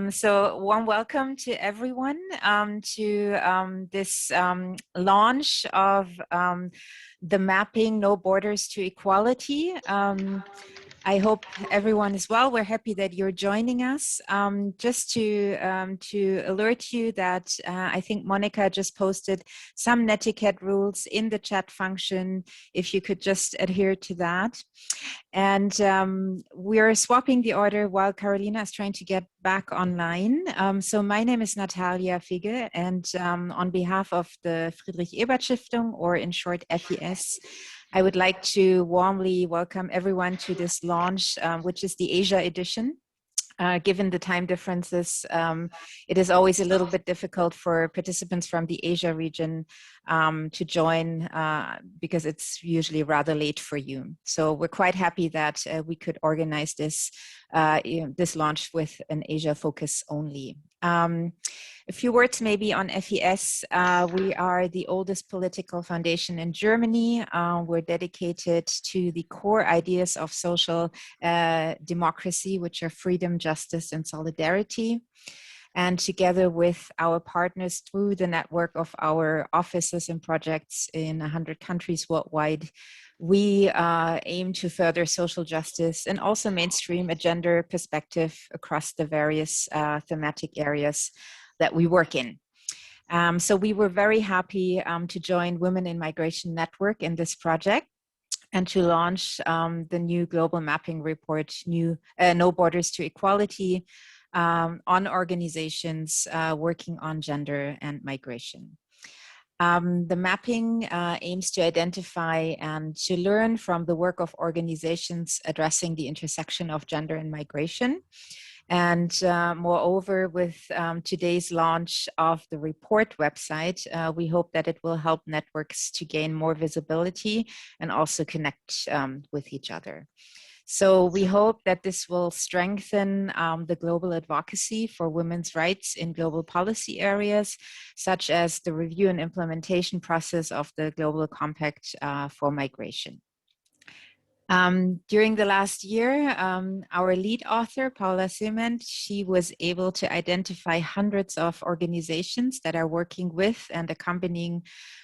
So warm welcome to everyone to this launch of the mapping No Borders to Equality. I hope everyone is well. We're happy that you're joining us. Just to alert you that I think Monica just posted some netiquette rules in the chat function, if you could just adhere to that. And we're swapping the order while Carolina is trying to get back online. So my name is Natalia Figge, and on behalf of the Friedrich Ebert Stiftung, or in short FES, I would like to warmly welcome everyone to this launch, which is the Asia edition. Given the time differences, it is always a little bit difficult for participants from the Asia region to join because it's usually rather late for you. So we're quite happy that we could organize this, this launch with an Asia focus only. A few words maybe on FES. We are the oldest political foundation in Germany. We're dedicated to the core ideas of social democracy, which are freedom, justice, and solidarity. And together with our partners through the network of our offices and projects in 100 countries worldwide, we aim to further social justice and also mainstream a gender perspective across the various thematic areas that we work in. So we were very happy to join Women in Migration Network in this project and to launch the new global mapping report, No Borders to Equality, on organizations working on gender and migration. The mapping aims to identify and to learn from the work of organizations addressing the intersection of gender and migration. And moreover, with today's launch of the report website, we hope that it will help networks to gain more visibility and also connect with each other. So we hope that this will strengthen the global advocacy for women's rights in global policy areas, such as the review and implementation process of the Global Compact for Migration. During the last year, our lead author, Paula Sement, she was able to identify hundreds of organizations that are working with and accompanying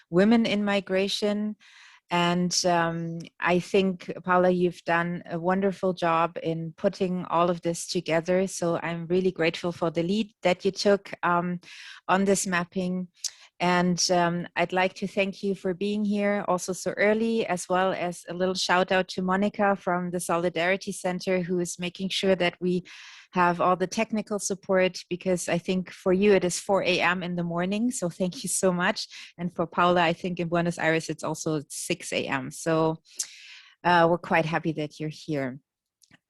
women in migration. And I think, Paula, you've done a wonderful job in putting all of this together. So I'm really grateful for the lead that you took on this mapping. And I'd like to thank you for being here also so early, as well as a little shout out to Monica from the Solidarity Center, who is making sure that we have all the technical support, because I think for you it is 4 a.m. in the morning. So thank you so much. And for Paula, I think in Buenos Aires, it's also 6 a.m. So we're quite happy that you're here.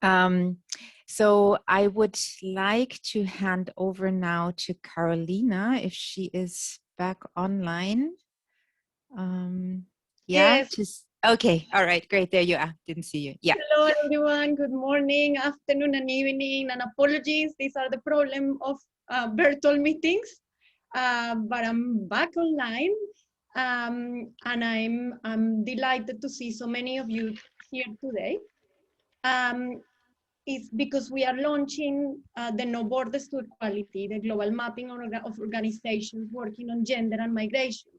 So I would like to hand over now to Carolina, if she is back online. Yeah. Yes. Okay. All right. Great. There you are. Didn't see you. Yeah. Hello, everyone. Good morning, afternoon, and evening. And apologies. These are the problem of virtual meetings. But I'm back online. And I'm delighted to see so many of you here today. It's because we are launching the No Borders to Equality, the global mapping of organizations working on gender and migration.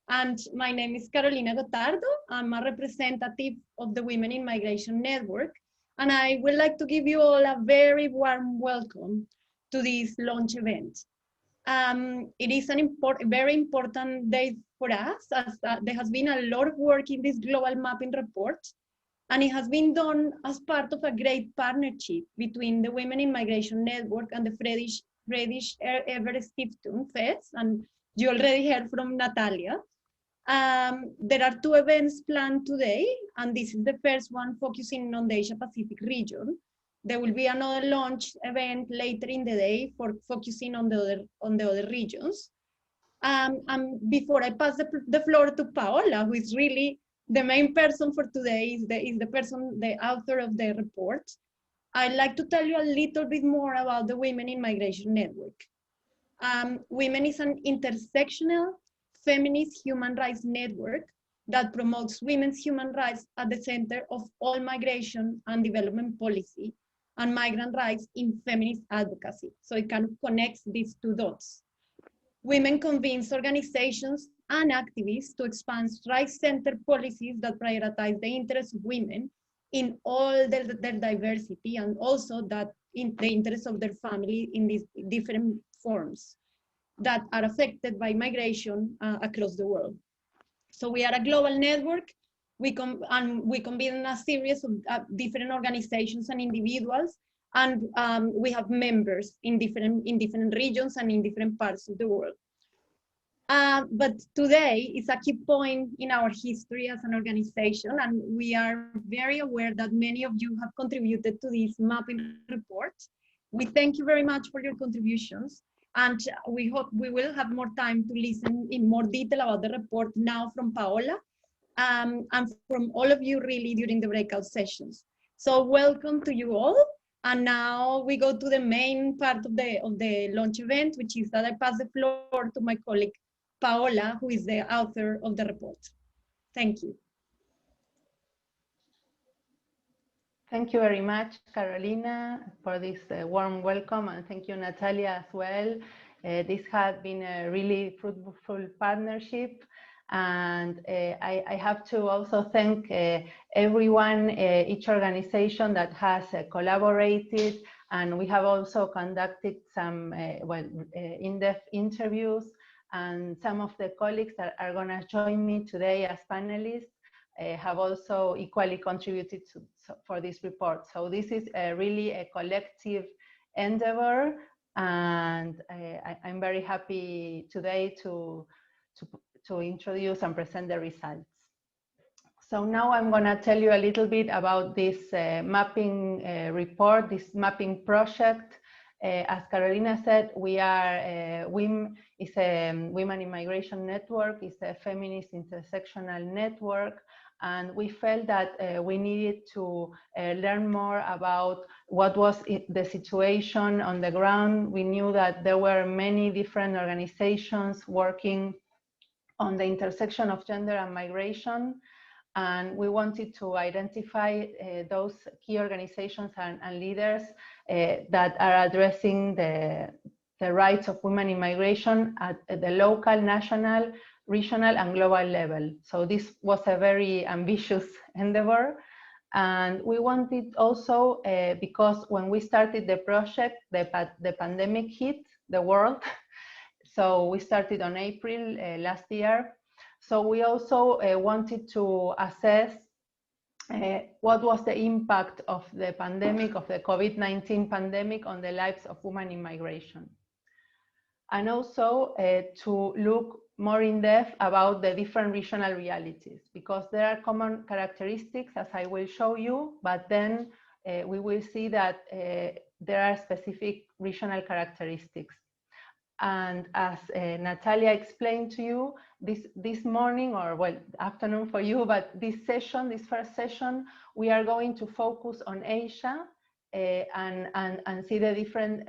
And my name is Carolina Gotardo. I'm a representative of the Women in Migration Network. And I would like to give you all a very warm welcome to this launch event. It is an very important day for us, as there has been a lot of work in this global mapping report. And it has been done as part of a great partnership between the Women in Migration Network and the Friedrich Ebert Stiftung, FES, and you already heard from Natalia. There are 2 events planned today, and this is the first one focusing on the Asia Pacific region. There will be another launch event later in the day for focusing on the other regions. And before I pass the floor to Paola, who is really the main person for today, is the author of the report, I'd like to tell you a little bit more about the Women in Migration Network. Women is an intersectional feminist human rights network that promotes women's human rights at the center of all migration and development policy, and migrant rights in feminist advocacy. So it kind of connects these two dots. Women convinced organizations and activists to expand rights-centered policies that prioritize the interests of women in all their diversity, and also that in the interests of their family in these different forms that are affected by migration across the world. So we are a global network. We convene a series of different organizations and individuals, and we have members in different regions and in different parts of the world. But today is a key point in our history as an organization, and we are very aware that many of you have contributed to this mapping report. We thank you very much for your contributions, and we hope we will have more time to listen in more detail about the report now from Paola, and from all of you really during the breakout sessions. So welcome to you all. And now we go to the main part of the launch event, which is that I pass the floor to my colleague, Paola, who is the author of the report. Thank you. Thank you very much, Carolina, for this warm welcome, and thank you, Natalia, as well. This has been a really fruitful partnership, and I have to also thank everyone, each organization that has collaborated, and we have also conducted some in-depth interviews, and some of the colleagues that are going to join me today as panelists have also equally contributed for this report. So this is really a collective endeavor, and I'm very happy today to introduce and present the results. So now I'm going to tell you a little bit about this mapping report, this mapping project. As Carolina said, we are Women in Migration Network. It's a feminist intersectional network, and we felt that we needed to learn more about what was the situation on the ground. We knew that there were many different organizations working on the intersection of gender and migration, and we wanted to identify those key organizations and leaders that are addressing the rights of women in migration at the local, national, regional, and global level. So this was a very ambitious endeavor. And we wanted also, because when we started the project, the pandemic hit the world. So we started on April last year. So we also wanted to assess what was the impact of the pandemic, of the COVID-19 pandemic, on the lives of women in migration. And also to look more in depth about the different regional realities, because there are common characteristics, as I will show you, but then we will see that there are specific regional characteristics. And as Natalia explained to you, this morning, or well, afternoon for you, but this session, this first session, we are going to focus on Asia and see the different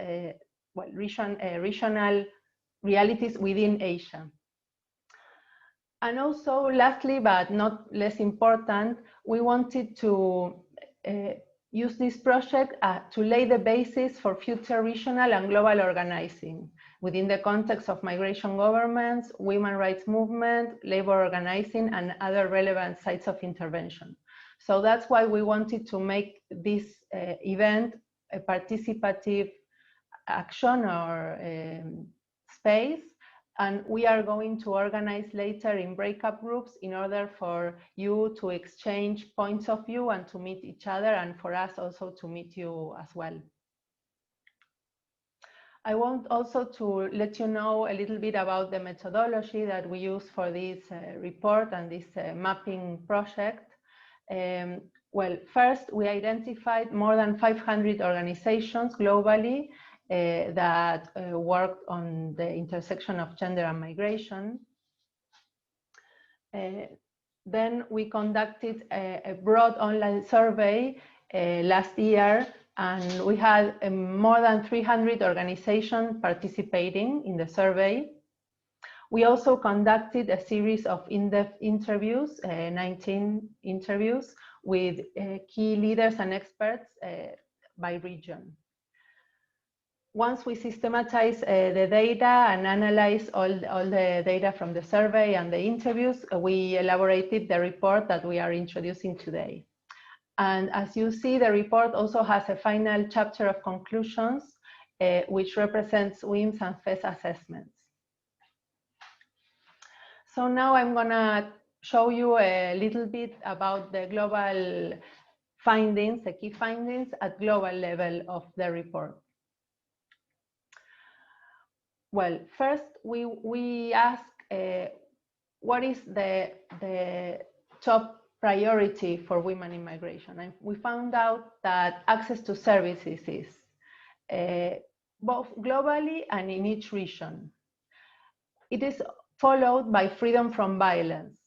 regional realities within Asia. And also, lastly, but not less important, we wanted to use this project to lay the basis for future regional and global organizing within the context of migration governments, women rights movement, labor organizing, and other relevant sites of intervention. So that's why we wanted to make this event a participative action or space. And we are going to organize later in breakup groups in order for you to exchange points of view and to meet each other, and for us also to meet you as well. I want also to let you know a little bit about the methodology that we use for this report and this mapping project. Well, first, we identified more than 500 organizations globally that worked on the intersection of gender and migration. Then we conducted a broad online survey last year, and we had more than 300 organizations participating in the survey. We also conducted a series of in-depth interviews, 19 interviews, with key leaders and experts by region. Once we systematize the data and analyze all the data from the survey and the interviews, we elaborated the report that we are introducing today. And as you see, the report also has a final chapter of conclusions, which represents WIMS and FES assessments. So now I'm gonna show you a little bit about the global findings, the key findings at global level of the report. Well, first we ask what is the top priority for women in migration, and we found out that access to services is both globally and in each region. It is followed by freedom from violence,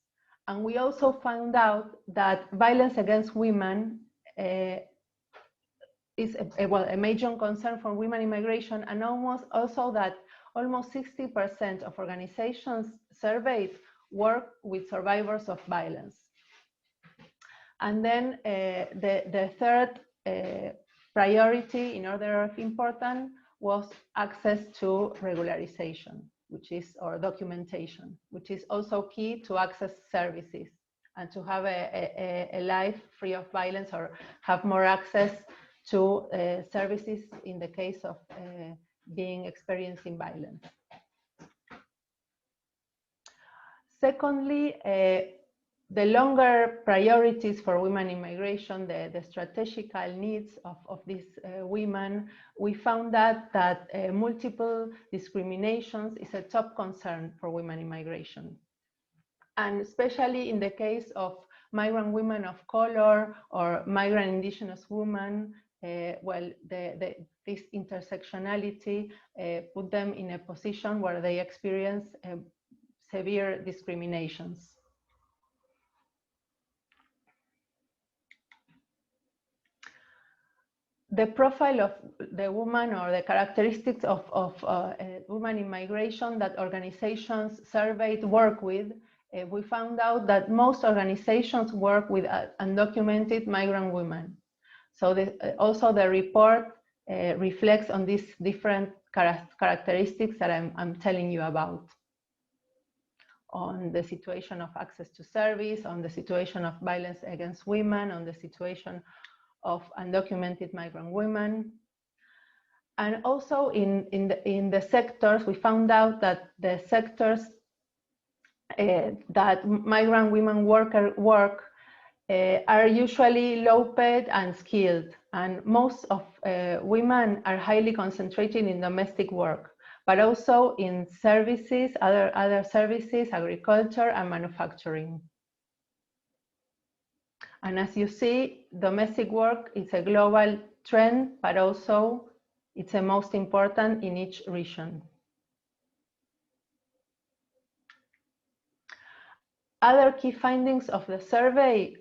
and we also found out that violence against women is a major concern for women in migration, and almost 60% of organizations surveyed work with survivors of violence. And then the third priority in order of importance was access to regularization, or documentation, which is also key to access services and to have a life free of violence, or have more access to services in the case of being experiencing violence. Secondly, the longer priorities for women in migration, the strategical needs of these women, we found that multiple discriminations is a top concern for women in migration. And especially in the case of migrant women of color or migrant indigenous women, this intersectionality put them in a position where they experience severe discriminations. The profile of the woman, or the characteristics of women in migration that organizations surveyed work with, we found out that most organizations work with undocumented migrant women. So also the report reflects on these different characteristics that I'm telling you about, on the situation of access to service, on the situation of violence against women, on the situation of undocumented migrant women. And also in the sectors, we found out that the sectors that migrant women work are usually low paid and skilled, and most of women are highly concentrated in domestic work, but also in services, other services, agriculture and manufacturing. And as you see, domestic work is a global trend, but also it's the most important in each region. Other key findings of the survey,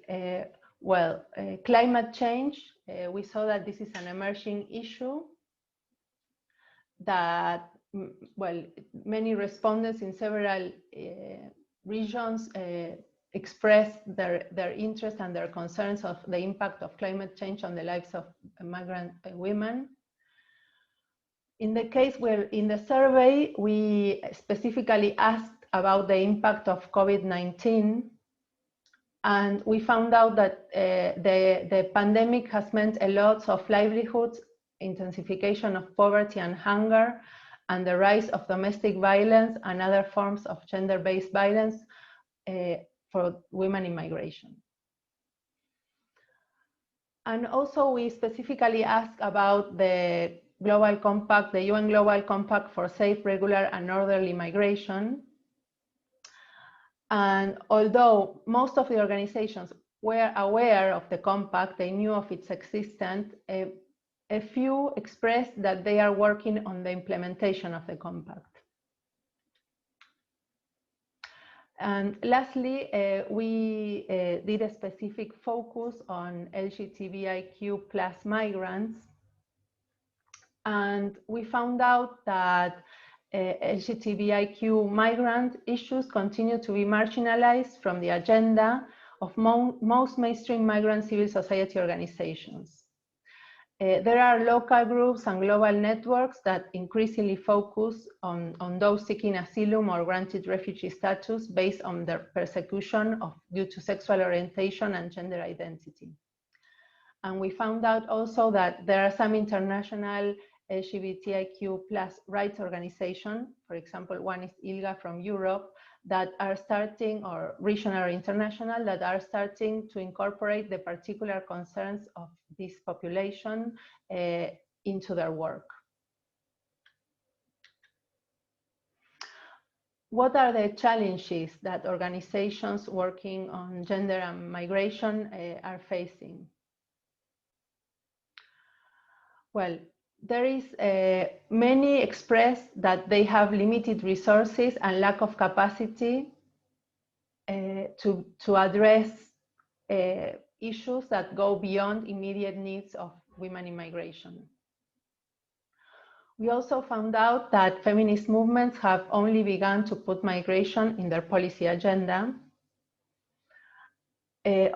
climate change. We saw that this is an emerging issue, that many respondents in several regions expressed their interest and their concerns of the impact of climate change on the lives of migrant women. In the case where in the survey, we specifically asked about the impact of COVID-19, and we found out that the pandemic has meant a lot of livelihoods, intensification of poverty and hunger, and the rise of domestic violence and other forms of gender-based violence for women in migration. And also we specifically asked about the Global Compact, the UN Global Compact for Safe, Regular and Orderly Migration. And although most of the organizations were aware of the compact, they knew of its existence, a few expressed that they are working on the implementation of the compact. And lastly, we did a specific focus on LGBTIQ plus migrants. And we found out that LGBTIQ migrant issues continue to be marginalized from the agenda of most mainstream migrant civil society organizations. There are local groups and global networks that increasingly focus on those seeking asylum or granted refugee status based on their persecution due to sexual orientation and gender identity. And we found out also that there are some international LGBTIQ+ rights organizations, for example, one is ILGA from Europe, that are starting, or regional or international, that are starting to incorporate the particular concerns of this population into their work. What are the challenges that organizations working on gender and migration are facing? Well, there is many express that they have limited resources and lack of capacity to address issues that go beyond immediate needs of women in migration. We also found out that feminist movements have only begun to put migration in their policy agenda.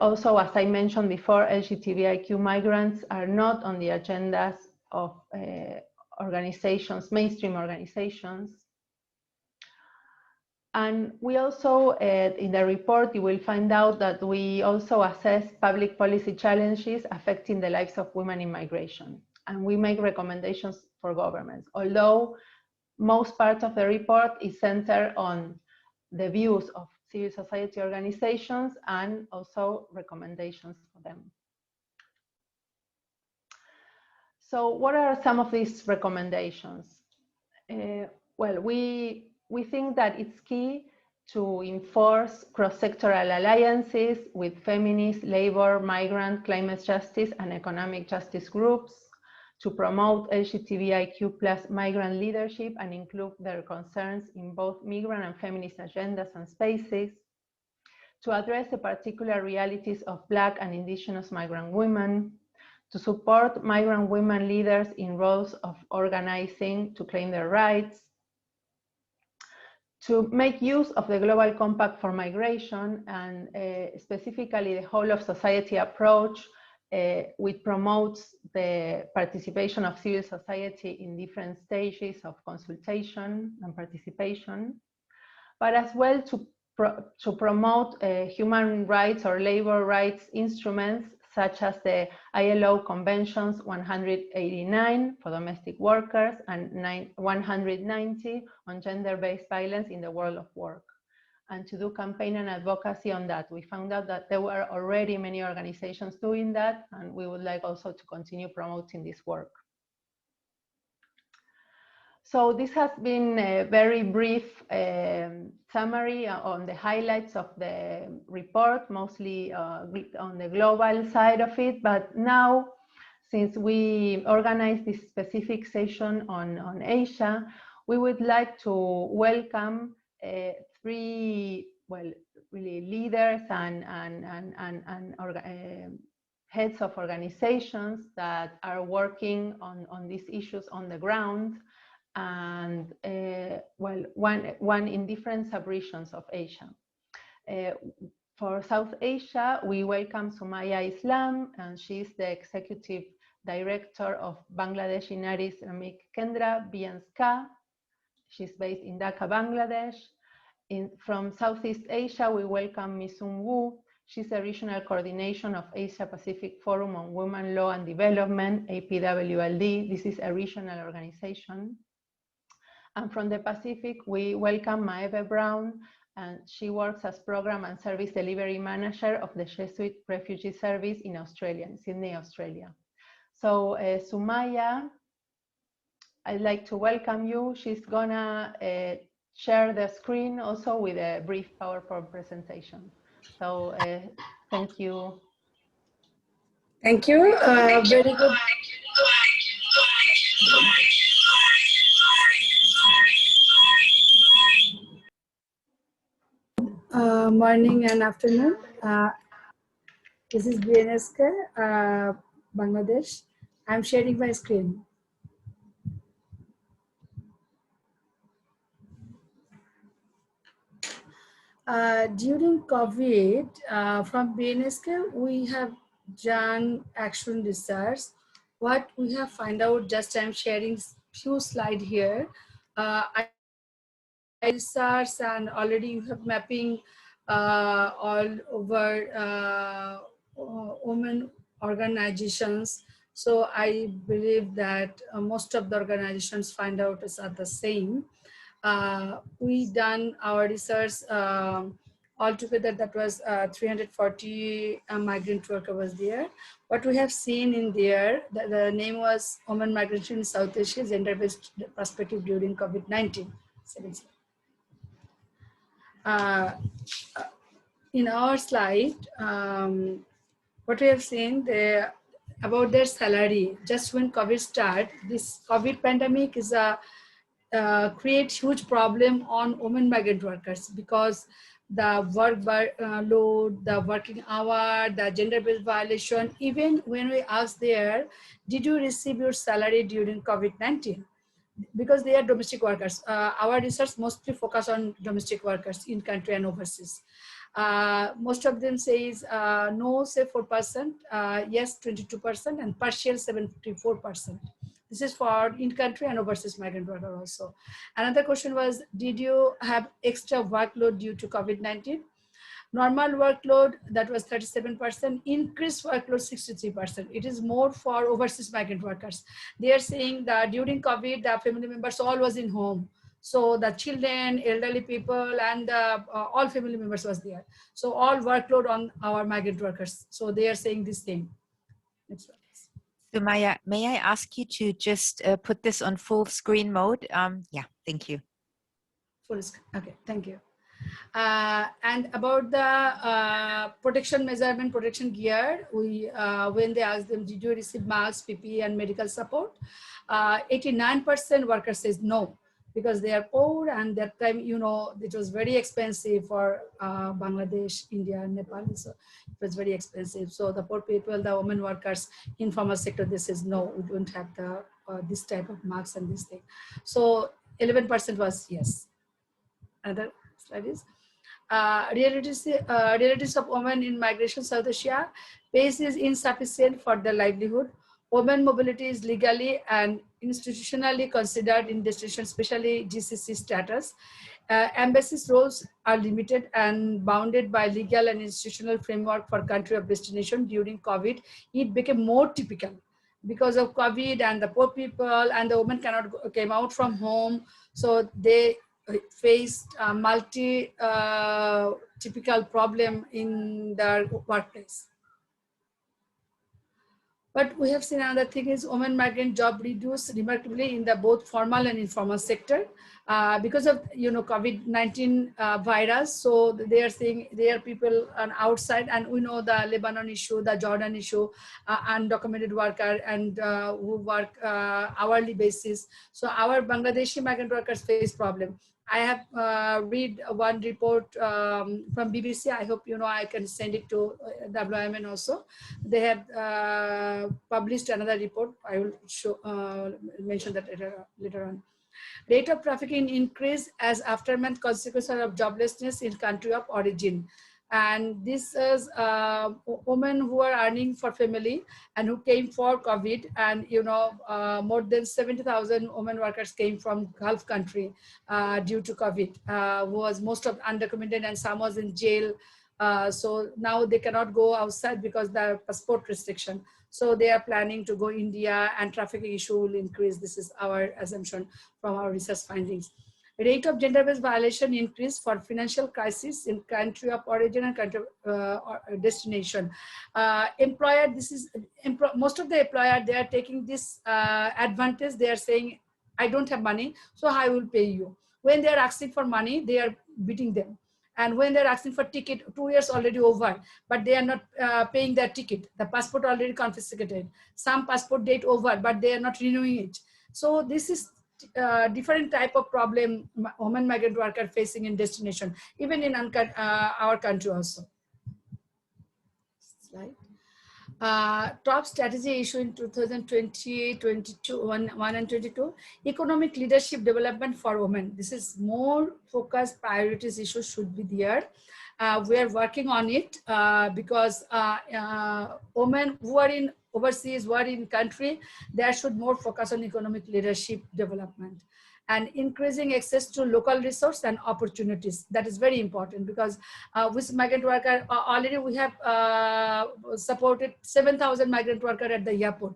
Also, as I mentioned before, LGBTIQ migrants are not on the agendas of organizations, mainstream organizations. And we also, in the report, you will find out that we also assess public policy challenges affecting the lives of women in migration. And we make recommendations for governments, although most part of the report is centered on the views of civil society organizations and also recommendations for them. So what are some of these recommendations? Well, we think that it's key to enforce cross-sectoral alliances with feminist, labor, migrant, climate justice, and economic justice groups, to promote LGBTIQ+ migrant leadership and include their concerns in both migrant and feminist agendas and spaces, to address the particular realities of Black and Indigenous migrant women, to support migrant women leaders in roles of organizing to claim their rights, to make use of the Global Compact for Migration and specifically the whole of society approach, which promotes the participation of civil society in different stages of consultation and participation, but as well to promote human rights or labor rights instruments such as the ILO Conventions 189 for domestic workers and 190 on gender-based violence in the world of work, and to do campaign and advocacy on that. We found out that there were already many organizations doing that, and we would like also to continue promoting this work. So this has been a very brief summary on the highlights of the report, mostly on the global side of it. But now, since we organized this specific session on Asia, we would like to welcome three, well, really leaders and heads of organizations that are working on these issues on the ground, and well, one in different sub-regions of Asia. For South Asia, we welcome Sumaya Islam, and she's the executive director of Bangladeshi Nari Islamic Kendra, BNSCA. She's based in Dhaka, Bangladesh. From Southeast Asia, we welcome Misung Wu. She's a regional coordination of Asia Pacific Forum on Women, Law and Development, APWLD. This is a regional organization. And from the Pacific, we welcome Maeve Brown, and she works as Program and Service Delivery Manager of the Jesuit Refugee Service in Australia, in Sydney, Australia. So Sumaya, I'd like to welcome you. She's gonna share the screen also with a brief PowerPoint presentation. So thank you. Thank you. Very good. Morning and afternoon. This is BNSK, Bangladesh. I'm sharing my screen. During COVID, from BNSK, we have done action research what we have find out, just I'm sharing few slide here. I research and already you have mapping all over women organizations. So I believe that most of the organizations find out is are the same. We done our research altogether, that was 340 migrant worker was there. What we have seen in there, the name was Women Migration in South Asia, Gender-Based Perspective During COVID-19. In our slide, what we have seen about their salary, just when COVID started, this COVID pandemic is a create huge problem on women migrant workers, because the work load, the working hour, the gender-based violation. Even when we ask there, did you receive your salary during COVID-19? Because they are domestic workers. Our research mostly focus on domestic workers in country and overseas. Most of them says no, say 4%, yes 22%, and partial 74%. This is for in-country and overseas migrant worker also. Another question was, did you have extra workload due to COVID-19? Normal workload, that was 37%, increased workload 63%. It is more for overseas migrant workers. They are saying that during COVID, the family members all was in home. So the children, elderly people, and all family members was there. So all workload on our migrant workers. So they are saying this thing. Next one. So Maya, may I ask you to just put this on full screen mode? Yeah, thank you. Full screen, okay, thank you. And about the protection measurement, protection gear, we when they asked them, did you receive masks, PPE, and medical support? 89% workers says no, because they are poor, and that time, you know, it was very expensive for Bangladesh, India, and Nepal. So it was very expensive. So the poor people, the women workers, informal sector, they says no, we don't have the this type of masks and this thing. So 11% was yes. Another slide is realities of women in migration South Asia. Base is insufficient for their livelihood. Women mobility is legally and institutionally considered in destination, especially GCC status. Embassies' roles are limited and bounded by legal and institutional framework for country of destination. During COVID, it became more typical because of COVID, and the poor people and the women came out from home, so they faced a typical problem in their workplace. But we have seen another thing is women migrant job reduced remarkably in the both formal and informal sector because of, you know, COVID-19 virus. So they are saying there are people on outside, and we know the Lebanon issue, the Jordan issue, undocumented worker, and who work hourly basis. So our Bangladeshi migrant workers face problem. I have read one report from BBC. I hope, you know, I can send it to WMN also. They have published another report. I will show, mention that later on. Rate of trafficking increased as aftermath consequences of joblessness in country of origin. And this is women who are earning for family and who came for COVID, and, you know, more than 70,000 women workers came from Gulf country due to COVID, who was most of undocumented, and some was in jail. So now they cannot go outside because the passport restriction. So they are planning to go India, and trafficking issue will increase. This is our assumption from our research findings. Rate of gender-based violation increased for financial crisis in country of origin and country destination. Employer, most of the employer, they are taking this advantage. They are saying, I don't have money, so I will pay you. When they are asking for money, they are beating them. And when they're asking for ticket, 2 years already over, but they are not paying their ticket. The passport already confiscated. Some passport date over, but they are not renewing it. So this is different type of problem women migrant worker facing in destination, even in our country also. Slide. Top strategy issue in 2020, 1 and 22, economic leadership development for women. This is more focused priorities issue should be there. We are working on it because women who are in overseas, who are in country, there should more focus on economic leadership development and increasing access to local resource and opportunities. That is very important, because with migrant worker, already we have supported 7,000 migrant workers at the airport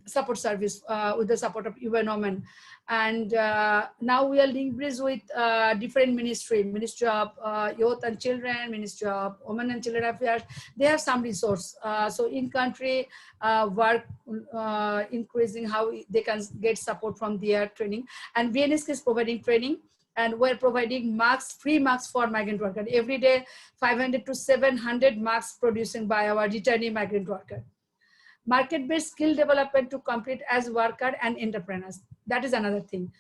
support service with the support of UN Women. And now we are linked with different Ministry of Youth and Children, Ministry of Women and Children Affairs. They have some resource. So in country work increasing how they can get support from their training. And VNSK is providing training, and we're providing marks, free marks for migrant workers. Every day, 500 to 700 marks producing by our returnee migrant worker. Market-based skill development to compete as worker and entrepreneurs. That is another thing.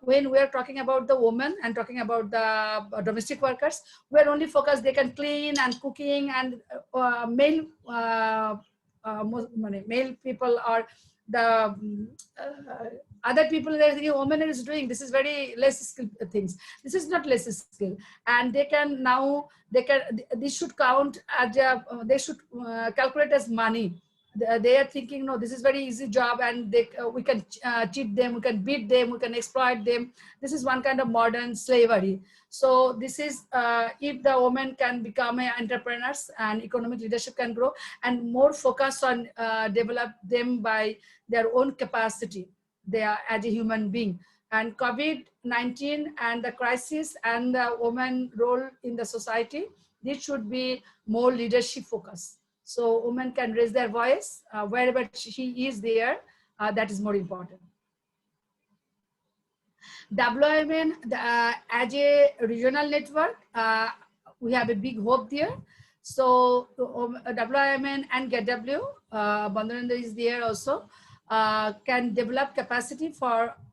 When we are talking about the women and talking about the domestic workers, we are only focused, they can clean and cooking, and male people are the other people that are thinking women is doing, this is very less skill things. This is not less skill, and they can now, this should count as they should calculate as money. They are thinking, no, this is very easy job, and we can cheat them, we can beat them, we can exploit them. This is one kind of modern slavery. So this is if the women can become entrepreneurs and economic leadership can grow, and more focus on develop them by their own capacity, they are as a human being. And COVID-19 and the crisis and the woman role in the society, this should be more leadership focus. So women can raise their voice wherever she is there. That is more important. WIMN as a regional network, we have a big hope there. So WIMN and GetW, Bandhananda is there also, can develop capacity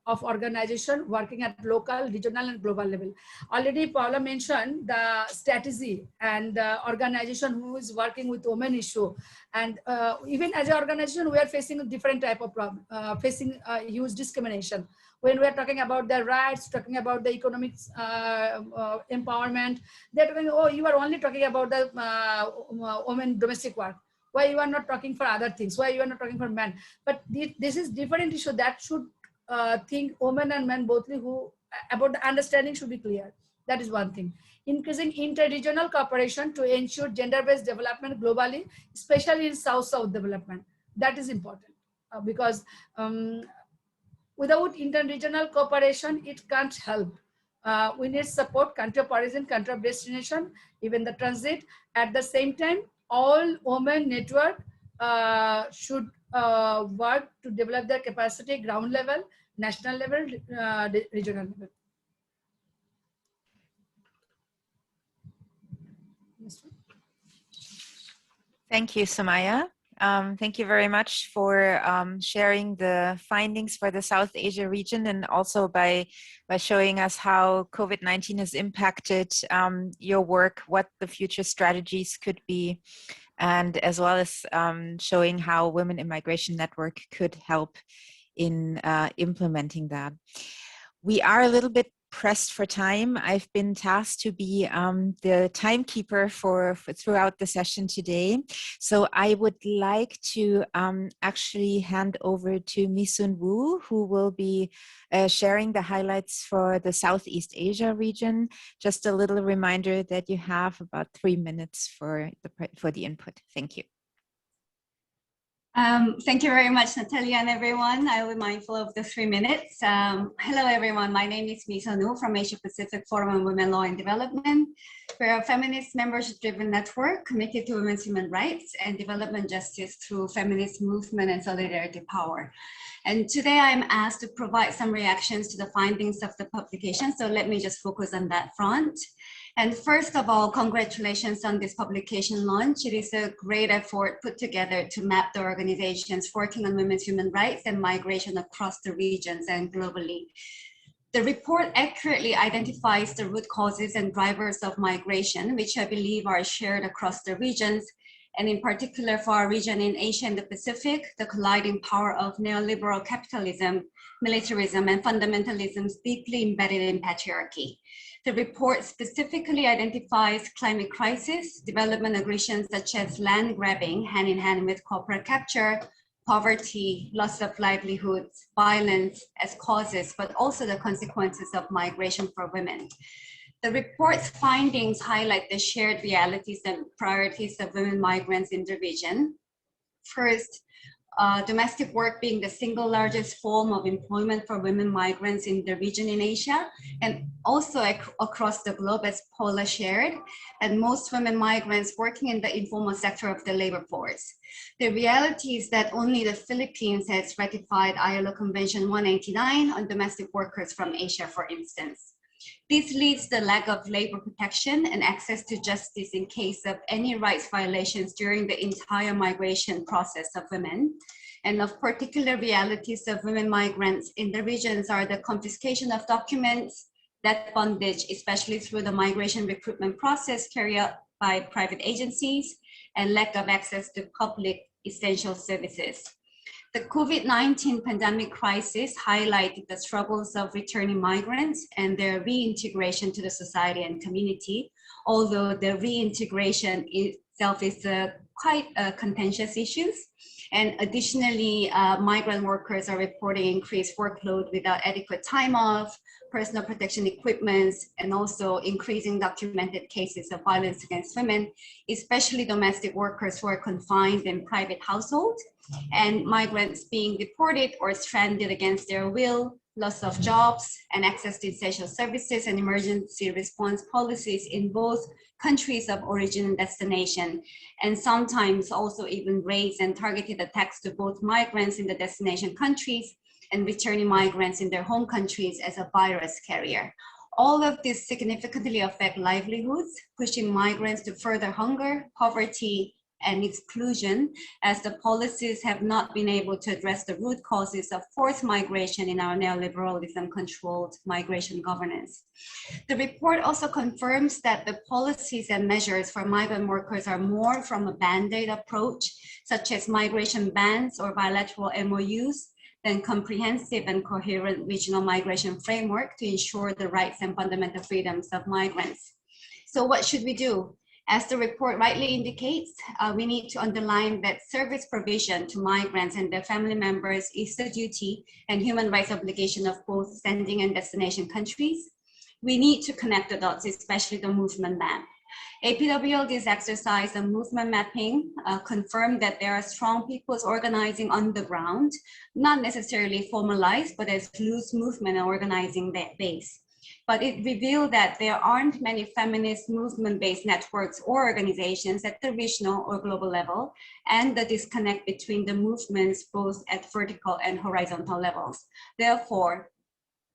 of organization working at local, regional, and global level. Already Paula mentioned the strategy and the organization who is working with women issue. And even as an organization, we are facing a different type of problem, facing huge discrimination. When we are talking about their rights, talking about the economic empowerment, they're talking, oh, you are only talking about the women domestic work. Why you are not talking for other things? Why you are not talking for men? But this is different issue that should think women and men both who about the understanding should be clear. That is one thing. Increasing inter-regional cooperation to ensure gender-based development globally, especially in South-South development. That is important because without inter-regional cooperation, it can't help. We need support, country of origin, country of destination, even the transit. At the same time, all women network should work to develop their capacity ground level, national level, regional level. Thank you, Sumaya. Thank you very much for sharing the findings for the South Asia region, and also by showing us how COVID-19 has impacted your work, what the future strategies could be, and as well as showing how Women in Migration Network could help in implementing that. We are a little bit pressed for time. I've been tasked to be the timekeeper for throughout the session today. So I would like to actually hand over to Mi-Sun Wu, who will be sharing the highlights for the Southeast Asia region. Just a little reminder that you have about 3 minutes for the input. Thank you. Thank you very much, Natalia, and everyone. I will be mindful of the 3 minutes. Hello, everyone. My name is Mi-Sun Wu from Asia Pacific Forum on Women, Law, and Development. We're a feminist membership-driven network committed to women's human rights and development justice through feminist movement and solidarity power. And today I'm asked to provide some reactions to the findings of the publication. So let me just focus on that front. And first of all, congratulations on this publication launch. It is a great effort put together to map the organizations working on women's human rights and migration across the regions and globally. The report accurately identifies the root causes and drivers of migration, which I believe are shared across the regions, and in particular for our region in Asia and the Pacific, the colliding power of neoliberal capitalism, militarism, and fundamentalism is deeply embedded in patriarchy. The report specifically identifies climate crisis, development aggressions such as land grabbing hand in hand with corporate capture, poverty, loss of livelihoods, violence as causes, but also the consequences of migration for women. The report's findings highlight the shared realities and priorities of women migrants in the region. First, domestic work being the single largest form of employment for women migrants in the region in Asia, and also across the globe, as Paula shared, and most women migrants working in the informal sector of the labor force. The reality is that only the Philippines has ratified ILO Convention 189 on domestic workers from Asia, for instance. This leads to the lack of labor protection and access to justice in case of any rights violations during the entire migration process of women. And of particular realities of women migrants in the regions are the confiscation of documents, death bondage, especially through the migration recruitment process carried out by private agencies, and lack of access to public essential services. The COVID-19 pandemic crisis highlighted the struggles of returning migrants and their reintegration to the society and community, although the reintegration itself is quite a contentious issue. And additionally, migrant workers are reporting increased workload without adequate time off, personal protection equipment, and also increasing documented cases of violence against women, especially domestic workers who are confined in private households, and migrants being deported or stranded against their will, loss of jobs, and access to essential services and emergency response policies in both countries of origin and destination, and sometimes also even raids and targeted attacks to both migrants in the destination countries and returning migrants in their home countries as a virus carrier. All of this significantly affect livelihoods, pushing migrants to further hunger, poverty, and exclusion, as the policies have not been able to address the root causes of forced migration in our neoliberalism-controlled migration governance. The report also confirms that the policies and measures for migrant workers are more from a band-aid approach, such as migration bans or bilateral MOUs, than comprehensive and coherent regional migration framework to ensure the rights and fundamental freedoms of migrants. So what should we do? As the report rightly indicates, we need to underline that service provision to migrants and their family members is the duty and human rights obligation of both sending and destination countries. We need to connect the dots, especially the movement map. APWLD's exercise on movement mapping confirmed that there are strong peoples organizing on the ground, not necessarily formalized, but as loose movement and organizing base. But it revealed that there aren't many feminist movement-based networks or organizations at the regional or global level, and the disconnect between the movements both at vertical and horizontal levels. Therefore,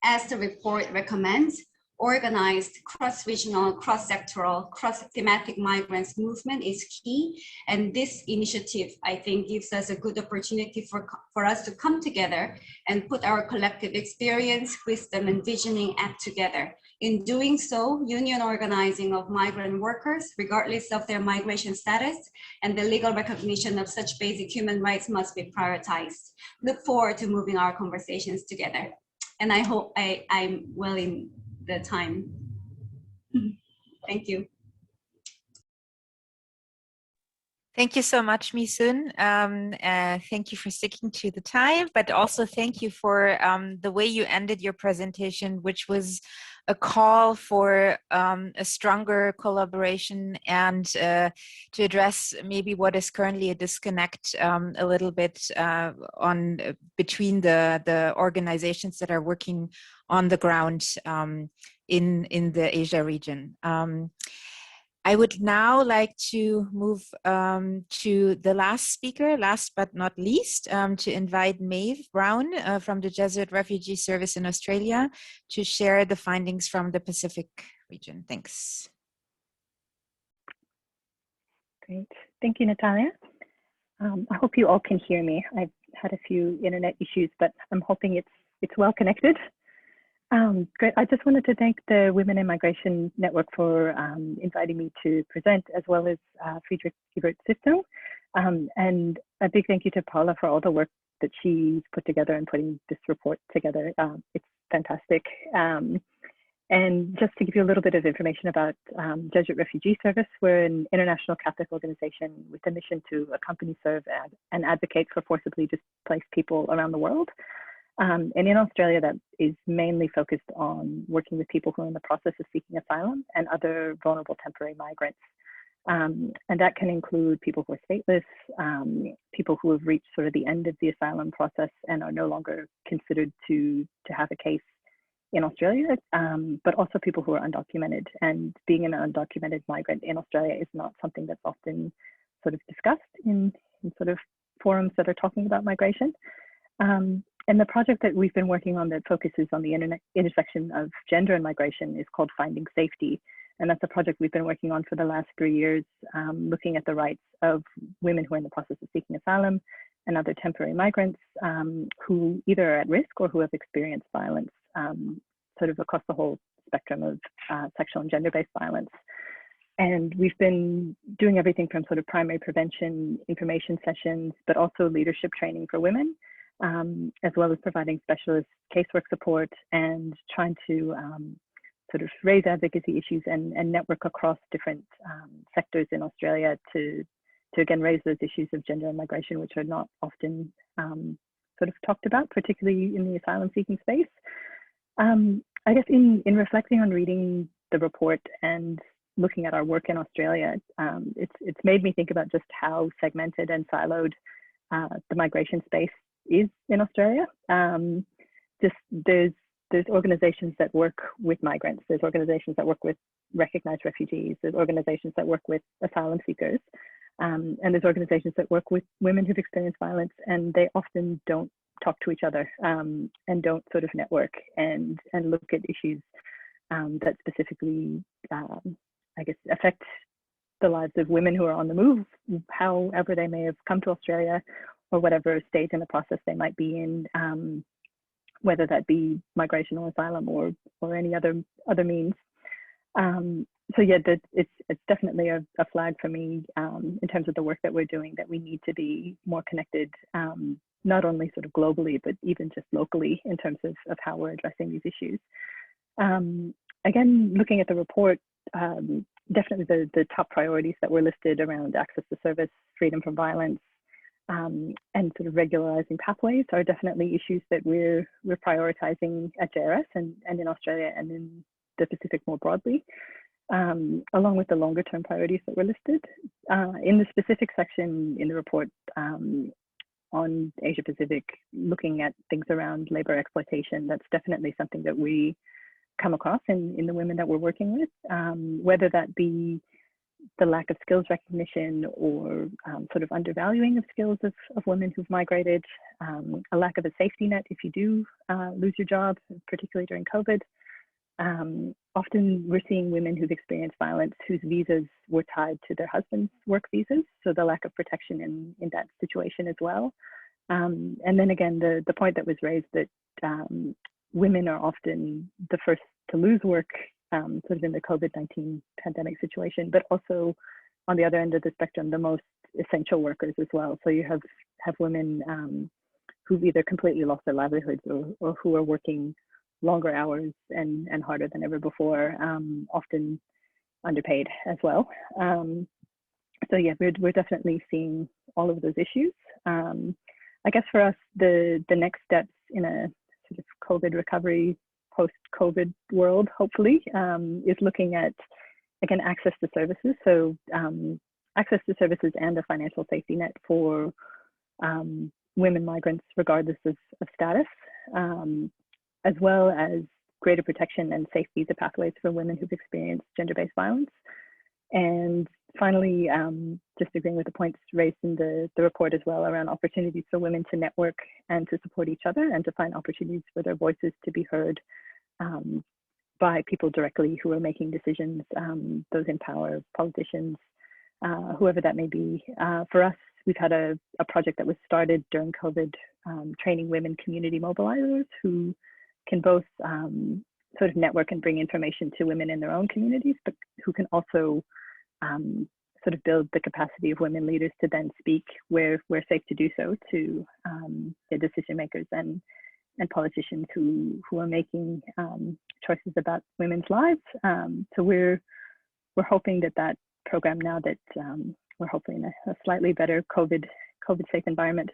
as the report recommends, organized, cross-regional, cross-sectoral, cross-thematic migrants movement is key. And this initiative, I think, gives us a good opportunity for us to come together and put our collective experience, wisdom, and visioning act together. In doing so, union organizing of migrant workers, regardless of their migration status, and the legal recognition of such basic human rights must be prioritized. Look forward to moving our conversations together. And I hope I'm well in the time. Thank you. Thank you so much, Mi-Sun. Thank you for sticking to the time, but also thank you for the way you ended your presentation, which was a call for a stronger collaboration and to address maybe what is currently a disconnect a little bit between the organizations that are working on the ground in the Asia region. I would now like to move to the last speaker, last but not least, to invite Maeve Brown from the Jesuit Refugee Service in Australia to share the findings from the Pacific region. Thanks. Great. Thank you, Natalia. I hope you all can hear me. I've had a few internet issues, but I'm hoping it's well connected. Great. I just wanted to thank the Women in Migration Network for inviting me to present, as well as Friedrich Ebert Stiftung. And a big thank you to Paula for all the work that she's put together in putting this report together. It's fantastic. And just to give you a little bit of information about Jesuit Refugee Service, we're an international Catholic organization with a mission to accompany, serve, and advocate for forcibly displaced people around the world. And in Australia, that is mainly focused on working with people who are in the process of seeking asylum and other vulnerable temporary migrants. And that can include people who are stateless, people who have reached sort of the end of the asylum process and are no longer considered to have a case in Australia, but also people who are undocumented. And being an undocumented migrant in Australia is not something that's often sort of discussed in sort of forums that are talking about migration. And the project that we've been working on that focuses on the intersection of gender and migration is called Finding Safety. And that's a project we've been working on for the last 3 years, looking at the rights of women who are in the process of seeking asylum and other temporary migrants who either are at risk or who have experienced violence, sort of across the whole spectrum of sexual and gender-based violence. And we've been doing everything from sort of primary prevention information sessions, but also leadership training for women, as well as providing specialist casework support and trying to sort of raise advocacy issues and network across different sectors in Australia to again raise those issues of gender and migration, which are not often sort of talked about, particularly in the asylum seeking space. I guess in reflecting on reading the report and looking at our work in Australia, it's made me think about just how segmented and siloed the migration space is in Australia. Just there's organizations that work with migrants, there's organizations that work with recognized refugees, there's organizations that work with asylum seekers, and there's organizations that work with women who've experienced violence, and they often don't talk to each other and don't sort of network and look at issues that specifically, I guess, affect the lives of women who are on the move, however they may have come to Australia or whatever stage in the process they might be in, whether that be migration or asylum or any other means. So yeah, it's definitely a flag for me in terms of the work that we're doing, that we need to be more connected, not only sort of globally, but even just locally in terms of how we're addressing these issues. Again, looking at the report, definitely the top priorities that were listed around access to service, freedom from violence, and sort of regularizing pathways are definitely issues that we're prioritizing at JRS and in Australia and in the Pacific more broadly, along with the longer term priorities that were listed. In the specific section in the report on Asia Pacific, looking at things around labor exploitation, that's definitely something that we come across in the women that we're working with, whether that be the lack of skills recognition or sort of undervaluing of skills of women who've migrated, a lack of a safety net if you do lose your job, particularly during COVID. Often we're seeing women who've experienced violence whose visas were tied to their husband's work visas, so the lack of protection in that situation as well. And then again, the point that was raised that women are often the first to lose work sort of in the COVID-19 pandemic situation, but also on the other end of the spectrum, the most essential workers as well. So you have women who've either completely lost their livelihoods or who are working longer hours and harder than ever before, often underpaid as well. So yeah, we're definitely seeing all of those issues. I guess for us, the next steps in a sort of COVID recovery, post-COVID world, hopefully, is looking at, again, access to services. So access to services and a financial safety net for women migrants, regardless of status, as well as greater protection and safe visa pathways for women who've experienced gender-based violence. And finally, just agreeing with the points raised in the report as well around opportunities for women to network and to support each other and to find opportunities for their voices to be heard by people directly who are making decisions, those in power, politicians, whoever that may be. For us, we've had a project that was started during COVID, training women community mobilizers who can both sort of network and bring information to women in their own communities, but who can also sort of build the capacity of women leaders to then speak where safe to do so to the decision makers and politicians who are making choices about women's lives. So we're hoping that program, now that we're hopefully in a slightly better COVID safe environment,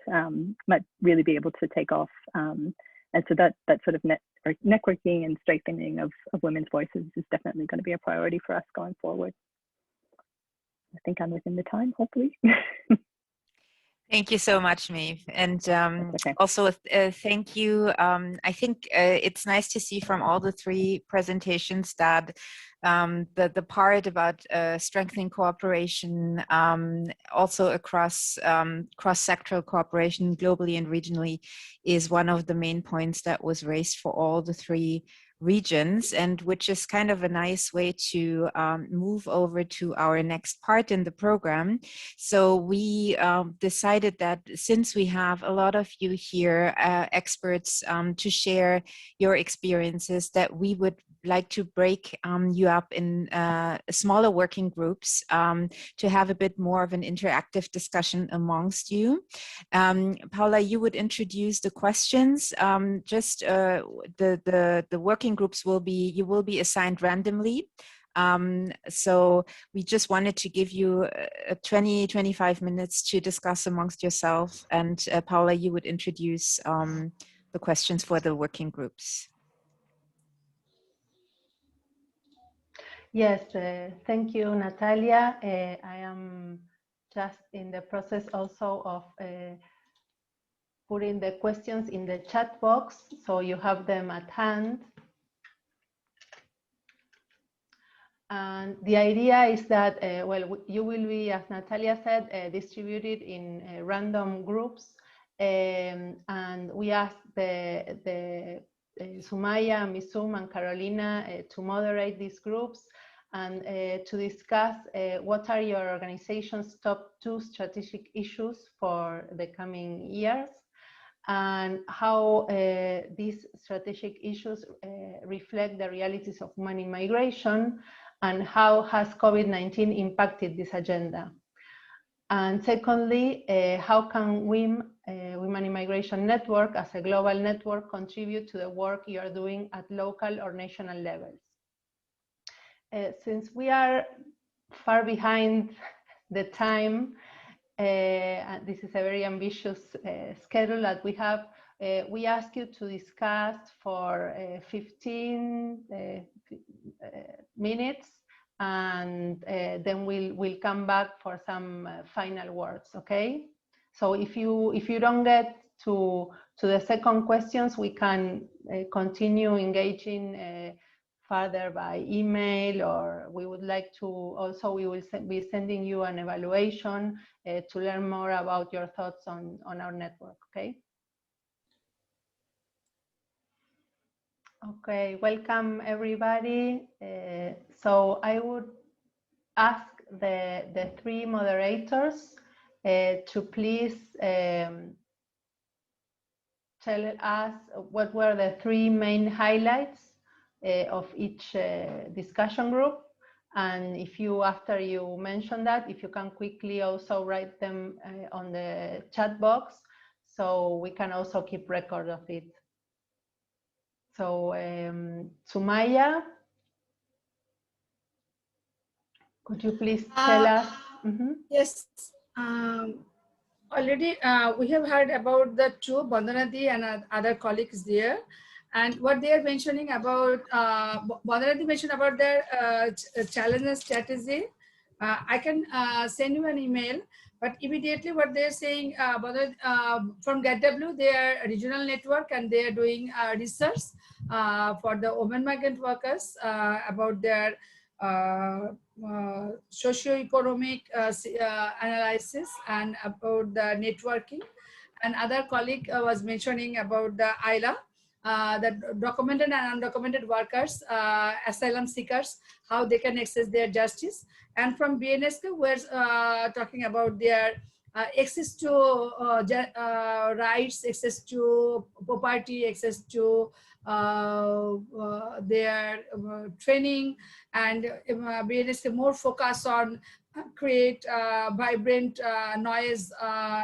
might really be able to take off. And so that sort of networking and strengthening of women's voices is definitely going to be a priority for us going forward. I think I'm within the time, hopefully. Thank you so much, Maeve. And okay. Also thank you. I think it's nice to see from all the three presentations that the part about strengthening cooperation, also across cross-sectoral cooperation globally and regionally, is one of the main points that was raised for all the three regions, and which is kind of a nice way to move over to our next part in the program. So we decided that since we have a lot of you here, experts, to share your experiences, that we would like to break you up in smaller working groups to have a bit more of an interactive discussion amongst you. Paula, you would introduce the questions. Just the working groups will be assigned randomly. So we just wanted to give you 20-25 minutes to discuss amongst yourself, and Paula, you would introduce the questions for the working groups. Yes, thank you, Natalia. I am just in the process also of putting the questions in the chat box, so you have them at hand. And the idea is that, well, you will be, as Natalia said, distributed in random groups. And we asked the Sumaya, Misum, and Carolina to moderate these groups and to discuss what are your organization's top 2 strategic issues for the coming years, and how these strategic issues reflect the realities of women in migration, and how has COVID-19 impacted this agenda. And secondly, how can Women in Migration Network as a global network contribute to the work you are doing at local or national levels? Since we are far behind the time, and this is a very ambitious schedule that we have, we ask you to discuss for 15 minutes, and then we'll come back for some final words. Okay, so if you don't get to the second questions, we can continue engaging further by email, or we would like to also, we will be sending you an evaluation to learn more about your thoughts on our network. Okay. Okay, welcome everybody. So I would ask the 3 moderators to please tell us what were the 3 main highlights of each discussion group. And if you, after you mention that, if you can quickly also write them on the chat box, so we can also keep record of it. So Sumaya, could you please tell us? Yes, already we have heard about the 2, Bandanati and other colleagues there. And what they are mentioning about, Bandanati mentioned about their challenge and strategy. I can send you an email, but immediately what they're saying, from GetW, they are a regional network and they are doing research for the women migrant workers about their socio-economic analysis and about the networking. And other colleague was mentioning about the ILA, the documented and undocumented workers, asylum seekers, how they can access their justice. And from BNSK, we're talking about their access to rights, access to property, access to their training, and more focus on create vibrant noise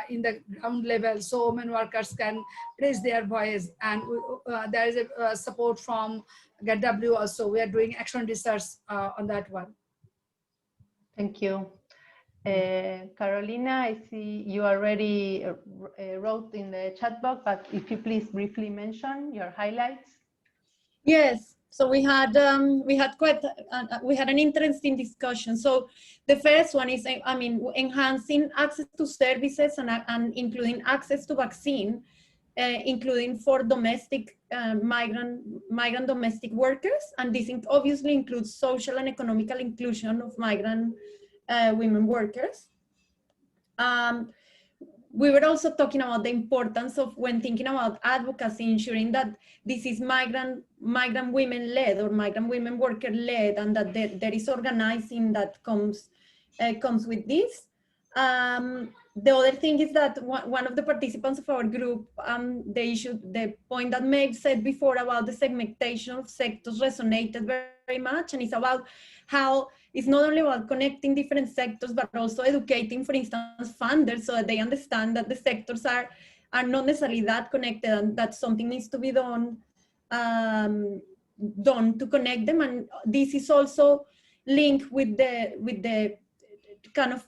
in the ground level, so women workers can raise their voice. And there is a support from GetW also. We are doing action research on that one. Thank you. Carolina, I see you already wrote in the chat box, but if you please briefly mention your highlights. Yes, so we had an interesting discussion. So the first one is, I mean, enhancing access to services and including access to vaccine, including for domestic migrant domestic workers, and this obviously includes social and economical inclusion of migrant women workers. We were also talking about the importance of, when thinking about advocacy, ensuring that this is migrant women led or migrant women worker led, and that there is organizing that comes with this. The other thing is that one of the participants of our group, the point that Meg said before about the segmentation of sectors resonated very much, and it's about how it's not only about connecting different sectors, but also educating, for instance, funders, so that they understand that the sectors are not necessarily that connected, and that something needs to be done to connect them. And this is also linked with the kind of,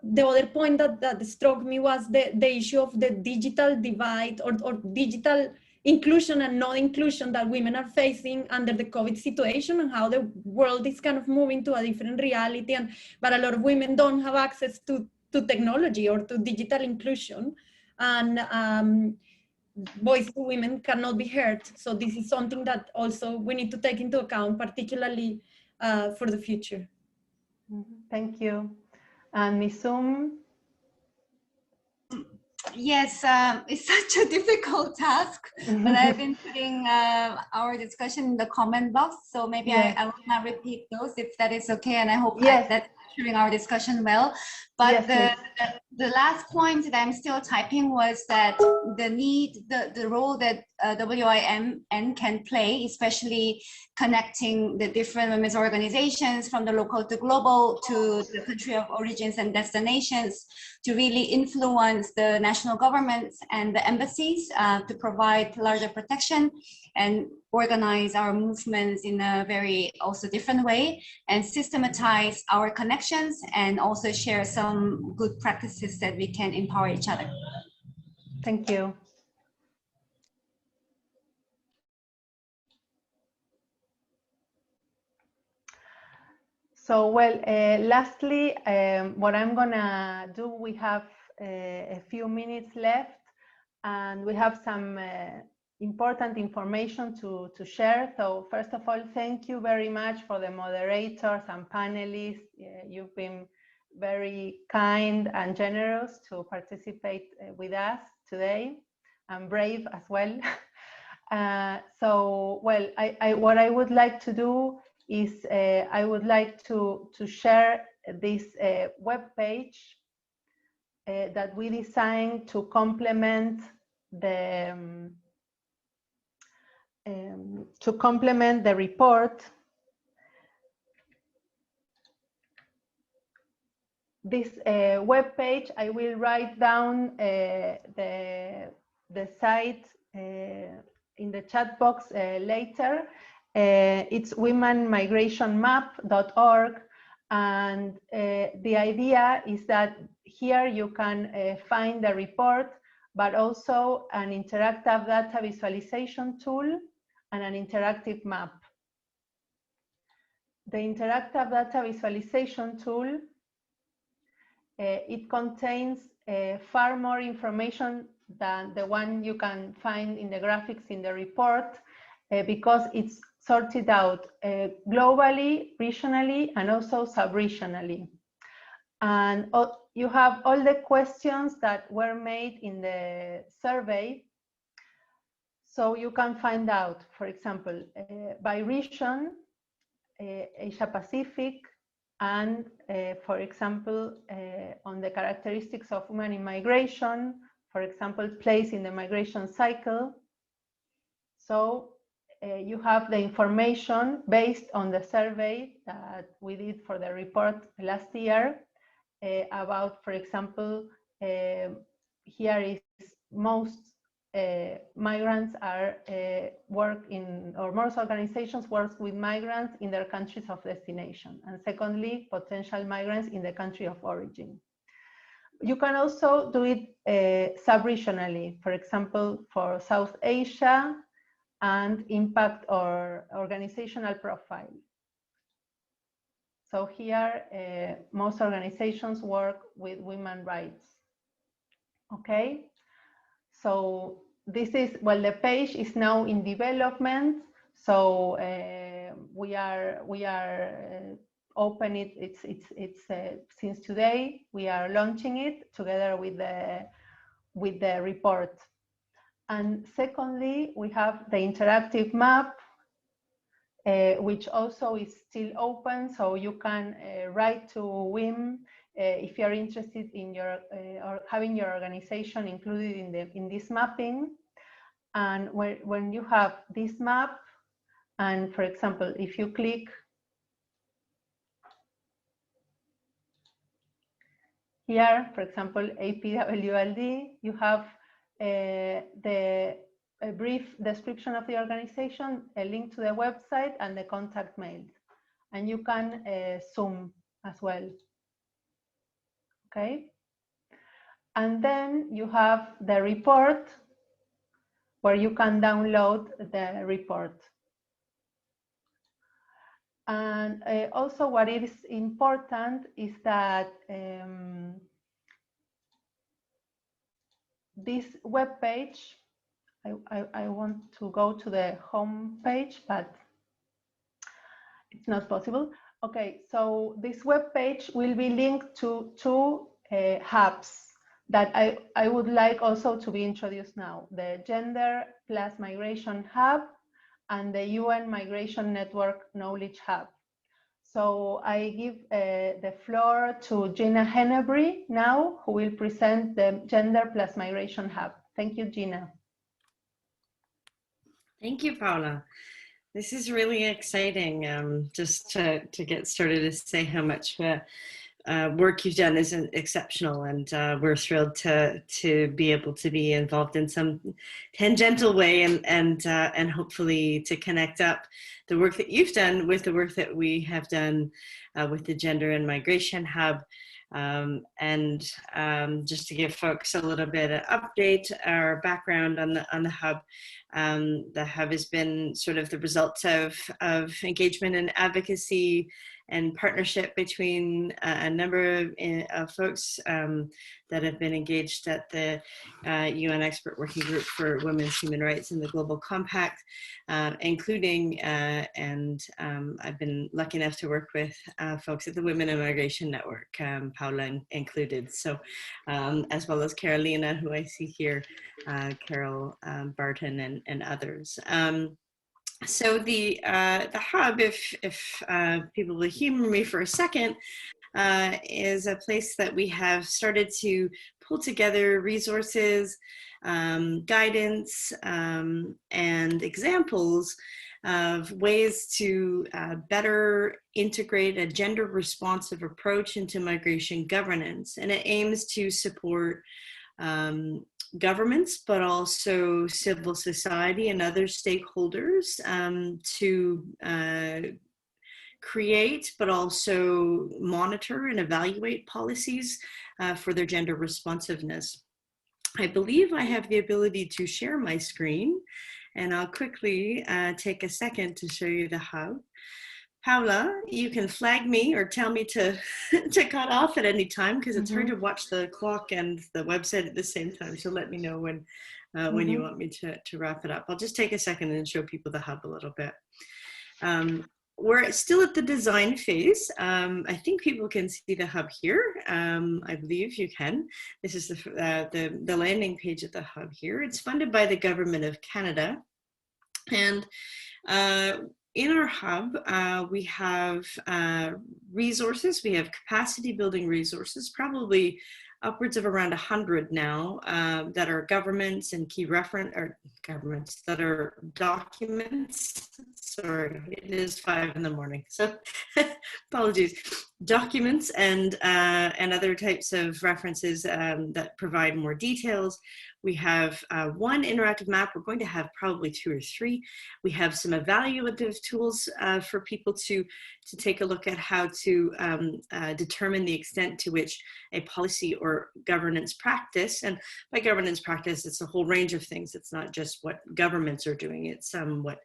the other point that struck me was the issue of the digital divide or digital inclusion and non-inclusion that women are facing under the COVID situation, and how the world is kind of moving to a different reality, but a lot of women don't have access to technology or to digital inclusion, and voice of women cannot be heard. So this is something that also we need to take into account, particularly for the future. Thank you. And Misum? Yes, it's such a difficult task, but I've been putting our discussion in the comment box, so maybe yes. I will not repeat those if that is okay, and I hope yes. That's during our discussion well. But yes, the last point that I'm still typing was that the role that WIMN can play, especially connecting the different women's organizations from the local to global to the country of origins and destinations, to really influence the national governments and the embassies to provide larger protection and organize our movements in a very also different way, and systematize our connections, and also share some good practices that we can empower each other. Thank you. So, well, lastly, what I'm gonna do, we have a few minutes left, and we have some important information to share. So first of all, thank you very much for the moderators and panelists. You've been very kind and generous to participate with us today, and brave as well. So, well, what I would like to do is I would like to share this web page that we designed to complement the report. This web page, I will write down the site in the chat box later. It's womenmigrationmap.org, and the idea is that here you can find the report, but also an interactive data visualization tool and an interactive map. The interactive data visualization tool, it contains far more information than the one you can find in the graphics in the report, because it's sorted out globally, regionally, and also sub-regionally. And you have all the questions that were made in the survey. So you can find out, for example, by region, Asia Pacific, and for example, on the characteristics of women in migration, for example, place in the migration cycle. So you have the information based on the survey that we did for the report last year about, for example, here is most migrants are work in, or most organizations work with migrants in their countries of destination, and secondly, potential migrants in the country of origin. You can also do it sub-regionally, for example, for South Asia, and impact or organizational profile. So here, most organizations work with women's rights. Okay, so this is, well, the page is now in development. So we are open it. It's since today we are launching it together with the report. And secondly, we have the interactive map, which also is still open, so you can write to WIM if you are interested in your or having your organization included in this mapping. And when you have this map, and for example, if you click here, for example, APWLD, you have a brief description of the organization, a link to the website, and the contact mails. And you can Zoom as well. Okay. And then you have the report where you can download the report. And also what is important is that this web page, I want to go to the home page, but it's not possible. Okay, so this web page will be linked to two hubs that I would like also to be introduced now: the Gender plus Migration Hub and the UN Migration Network Knowledge Hub. So I give the floor to Gina Hennebury now, who will present the Gender plus Migration Hub. Thank you, Gina. Thank you, Paula. This is really exciting. Just to get started, to say how much work you've done is exceptional, and we're thrilled to be able to be involved in some tangential way, and hopefully to connect up the work that you've done with the work that we have done with the Gender and Migration Hub. Just to give folks a little bit of update or background on the hub. The hub has been sort of the result of engagement and advocacy and partnership between a number of folks that have been engaged at the UN Expert Working Group for Women's Human Rights in the Global Compact, including, and I've been lucky enough to work with folks at the Women in Migration Network, Paula included, so as well as Carolina, who I see here, Carol Barton, and others. So the hub, if people will humor me for a second, is a place that we have started to pull together resources, guidance, and examples of ways to better integrate a gender responsive approach into migration governance. And it aims to support governments, but also civil society and other stakeholders to create, but also monitor and evaluate policies for their gender responsiveness. I believe I have the ability to share my screen, and I'll quickly take a second to show you the hub. Paula, you can flag me or tell me to cut off at any time, because it's hard to watch the clock and the website at the same time. So let me know when you want me to wrap it up. I'll just take a second and show people the hub a little bit. We're still at the design phase. I think people can see the hub here. I believe you can. This is the landing page of the hub here. It's funded by the Government of Canada. And in our hub, we have resources, we have capacity building resources, probably upwards of around 100 now that are governments and key reference, or governments that are documents. Sorry, it is 5 in the morning, so apologies. Documents and other types of references that provide more details. We have one interactive map. We're going to have probably 2 or 3. We have some evaluative tools for people to take a look at how to determine the extent to which a policy or governance practice, and by governance practice, it's a whole range of things. It's not just what governments are doing, it's what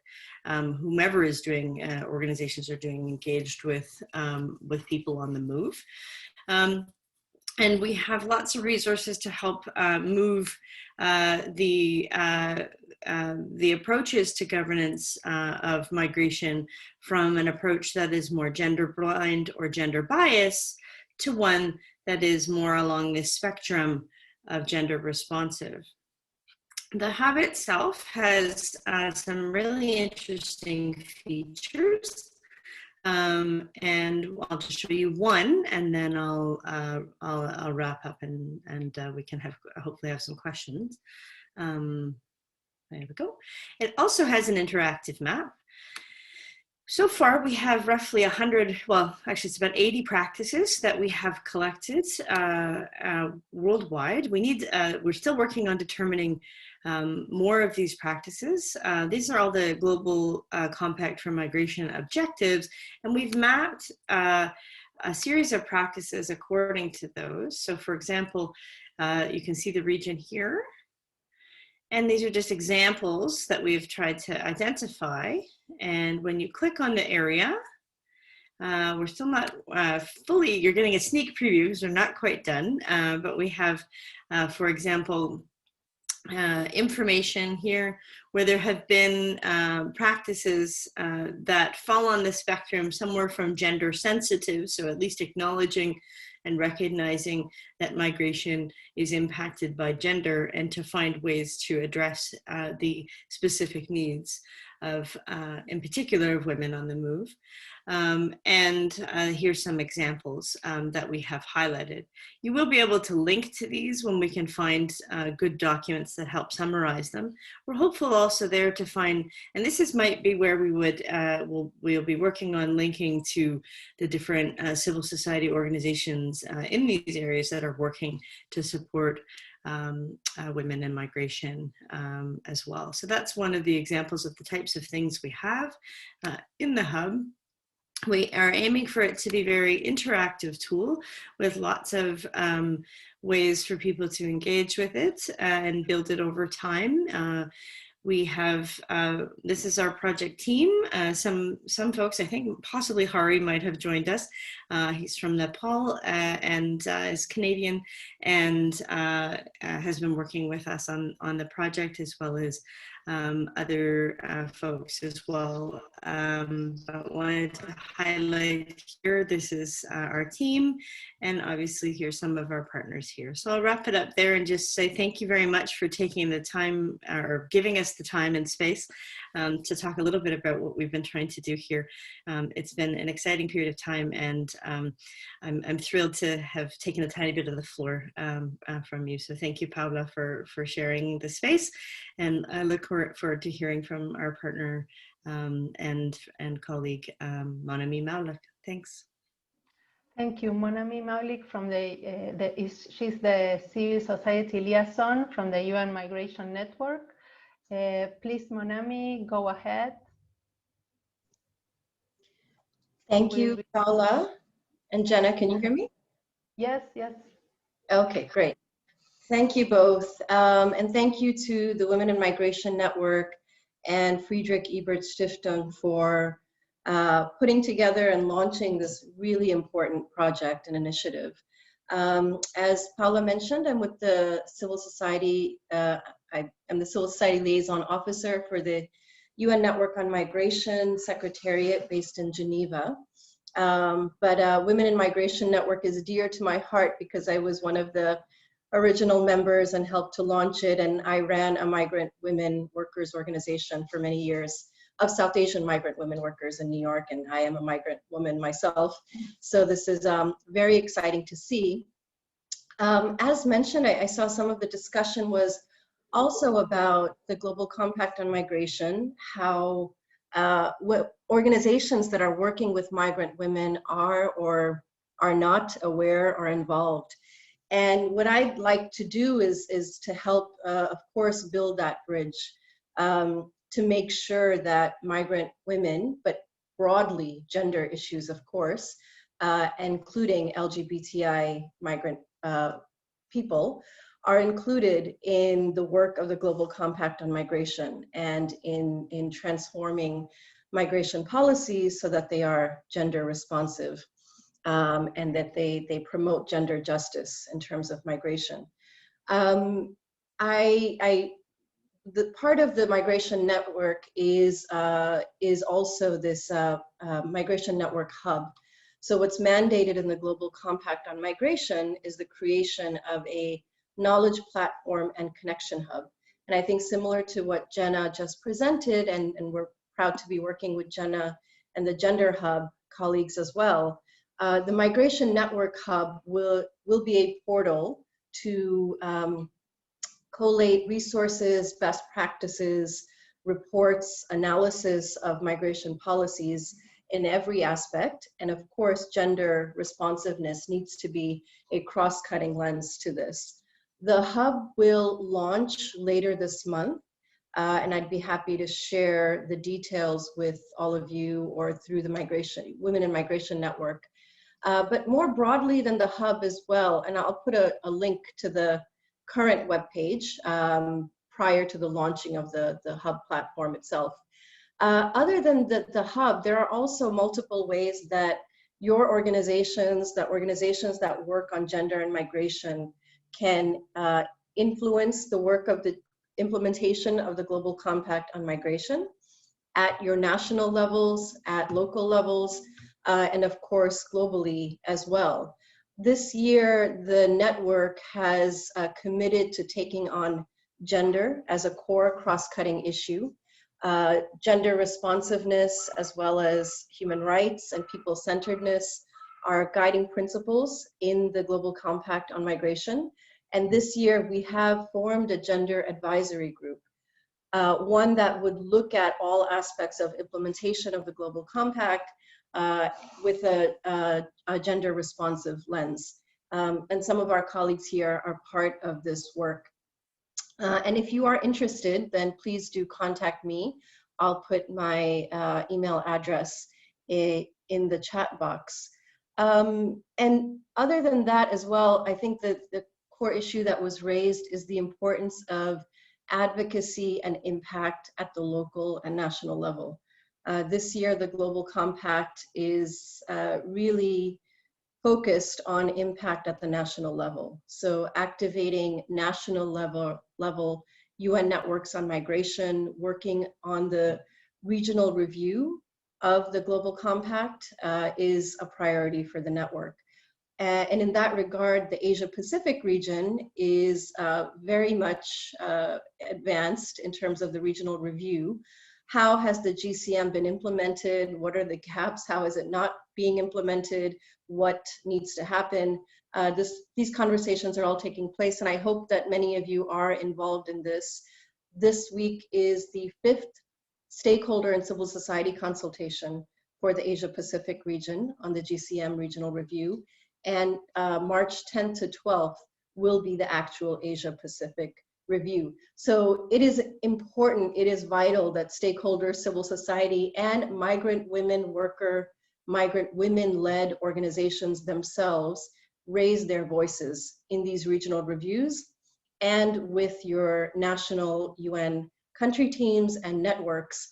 whomever is doing, organizations are doing, engaged with people on the move. And we have lots of resources to help move the approaches to governance of migration from an approach that is more gender blind or gender biased to one that is more along this spectrum of gender responsive. The hub itself has some really interesting features. And I'll just show you one, and then I'll wrap up, and we can hopefully have some questions. There we go. It also has an interactive map. So far, we have roughly 100, well, actually it's about 80 practices that we have collected worldwide. We're still working on determining more of these practices. These are all the Global Compact for Migration objectives, and we've mapped a series of practices according to those. So for example, you can see the region here, and these are just examples that we've tried to identify. And when you click on the area, we're still not fully, you're getting a sneak preview because we're not quite done, but we have, for example, information here where there have been practices that fall on the spectrum somewhere from gender sensitive, so at least acknowledging and recognizing that migration is impacted by gender, and to find ways to address the specific needs of, in particular, of women on the move. Here's some examples that we have highlighted. You will be able to link to these when we can find good documents that help summarize them. We're hopeful also there to find, and this might be where we would, we'll be working on linking to the different civil society organizations in these areas that are working to support women in migration as well. So that's one of the examples of the types of things we have in the hub. We are aiming for it to be a very interactive tool with lots of ways for people to engage with it and build it over time. We have, this is our project team. Some folks, I think possibly Hari might have joined us. He's from Nepal and is Canadian, and has been working with us on the project, as well as other folks as well. But wanted to highlight here, this is our team, and obviously here's some of our partners here. So I'll wrap it up there and just say thank you very much for taking the time, or giving us the time and space to talk a little bit about what we've been trying to do here. It's been an exciting period of time, and I'm thrilled to have taken a tiny bit of the floor from you. So thank you, Paula, for sharing the space, and I look forward to hearing from our partner and colleague, Monami Maulik. Thanks. Thank you, Monami Maulik from she's the civil society liaison from the UN Migration Network. Please, Monami, go ahead. Thank you, Paula and Jenna. Can you hear me? Yes, yes. Okay, great. Thank you both. And thank you to the Women in Migration Network and Friedrich Ebert Stiftung for putting together and launching this really important project and initiative. As Paula mentioned, I'm with the civil society, I am the Civil Society Liaison Officer for the UN Network on Migration Secretariat based in Geneva. But Women in Migration Network is dear to my heart because I was one of the original members and helped to launch it, and I ran a migrant women workers organization for many years of South Asian migrant women workers in New York, and I am a migrant woman myself. So this is very exciting to see. As mentioned, I saw some of the discussion was also about the Global Compact on Migration, how what organizations that are working with migrant women are or are not aware or involved. And what I'd like to do is to help, of course, build that bridge to make sure that migrant women, but broadly gender issues, of course, including LGBTI migrant people, are included in the work of the Global Compact on Migration and in transforming migration policies so that they are gender responsive. And that they promote gender justice in terms of migration. The part of the migration network is also this migration network hub. So what's mandated in the Global Compact on Migration is the creation of a knowledge platform and connection hub. And I think similar to what Jenna just presented, and we're proud to be working with Jenna and the Gender Hub colleagues as well, the Migration Network Hub will be a portal to collate resources, best practices, reports, analysis of migration policies in every aspect. And of course, gender responsiveness needs to be a cross-cutting lens to this. The hub will launch later this month, and I'd be happy to share the details with all of you or through the Women in Migration Network. But more broadly than the hub as well, and I'll put a link to the current webpage prior to the launching of the hub platform itself. Other than the hub, there are also multiple ways that your organizations that work on gender and migration can influence the work of the implementation of the Global Compact on Migration at your national levels, at local levels, and of course, globally as well. This year, the network has committed to taking on gender as a core cross-cutting issue. Gender responsiveness, as well as human rights and people-centeredness, are guiding principles in the Global Compact on Migration. And this year, we have formed a gender advisory group, one that would look at all aspects of implementation of the Global Compact with a gender responsive lens. And some of our colleagues here are part of this work. And if you are interested, then please do contact me. I'll put my email address in the chat box. And other than that as well, I think that the core issue that was raised is the importance of advocacy and impact at the local and national level. This year, the Global Compact is really focused on impact at the national level. So activating national level UN networks on migration, working on the regional review of the Global Compact is a priority for the network. And in that regard, the Asia Pacific region is very much advanced in terms of the regional review. How has the GCM been implemented? What are the gaps? How is it not being implemented? What needs to happen? These conversations are all taking place, and I hope that many of you are involved in this. This week is the 5th stakeholder and civil society consultation for the Asia Pacific region on the GCM regional review, and March 10th to 12th will be the actual Asia Pacific review. So it is important, it is vital that stakeholders, civil society, and migrant women-led organizations themselves raise their voices in these regional reviews and with your national UN country teams and networks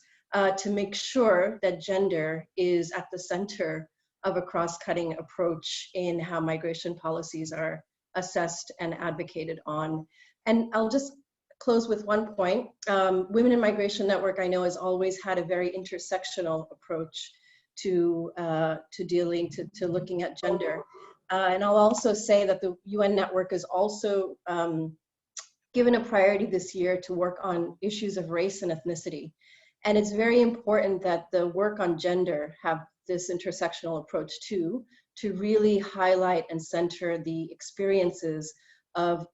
to make sure that gender is at the center of a cross-cutting approach in how migration policies are assessed and advocated on. And I'll just close with one point. Women in Migration Network, I know, has always had a very intersectional approach to looking at gender. And I'll also say that the UN network is also given a priority this year to work on issues of race and ethnicity. And it's very important that the work on gender have this intersectional approach too, to really highlight and center the experiences of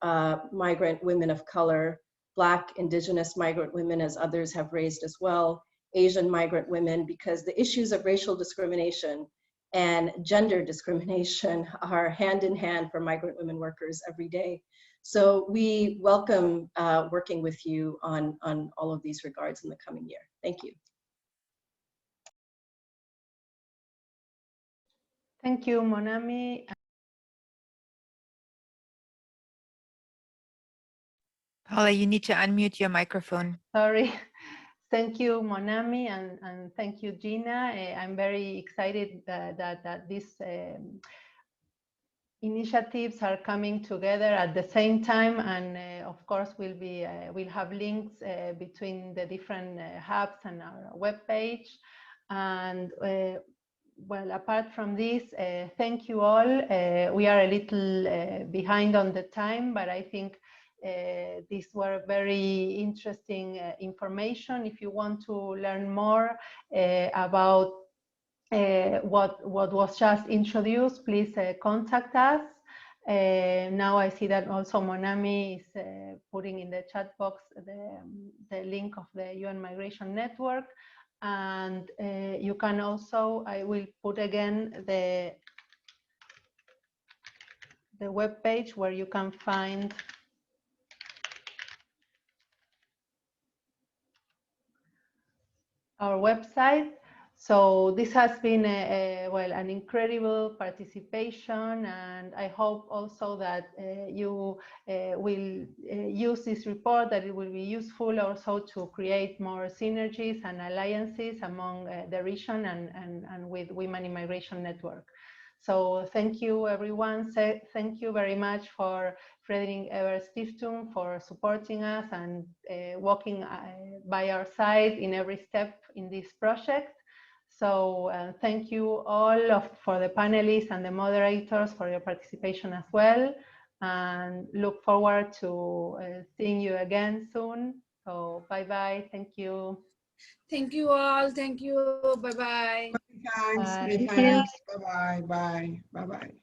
migrant women of color, Black, Indigenous migrant women, as others have raised as well, Asian migrant women, because the issues of racial discrimination and gender discrimination are hand in hand for migrant women workers every day. So we welcome working with you on all of these regards in the coming year. Thank you. Thank you, Monami. Paula, you need to unmute your microphone. Sorry. Thank you, Monami, and thank you, Gina. I'm very excited that these initiatives are coming together at the same time, and of course we'll have links between the different hubs and our webpage. And well, apart from this, thank you all. We are a little behind on the time, but I think these were very interesting information. If you want to learn more about what was just introduced, please contact us. Now I see that also Monami is putting in the chat box the link of the UN Migration Network. And you can also, I will put again the web page where you can find our website. So this has been well, an incredible participation, and I hope also that you will use this report, that it will be useful also to create more synergies and alliances among the region and with Women in Migration Network. So thank you, everyone. Thank you very much for Friedrich Ebert Stiftung for supporting us and walking by our side in every step in this project. So thank you all for the panelists and the moderators for your participation as well, and look forward to seeing you again soon. So bye-bye. Thank you. Thank you all. Thank you. Bye-bye. Thanks. Bye. Many thanks. Bye-bye. Bye. Bye-bye.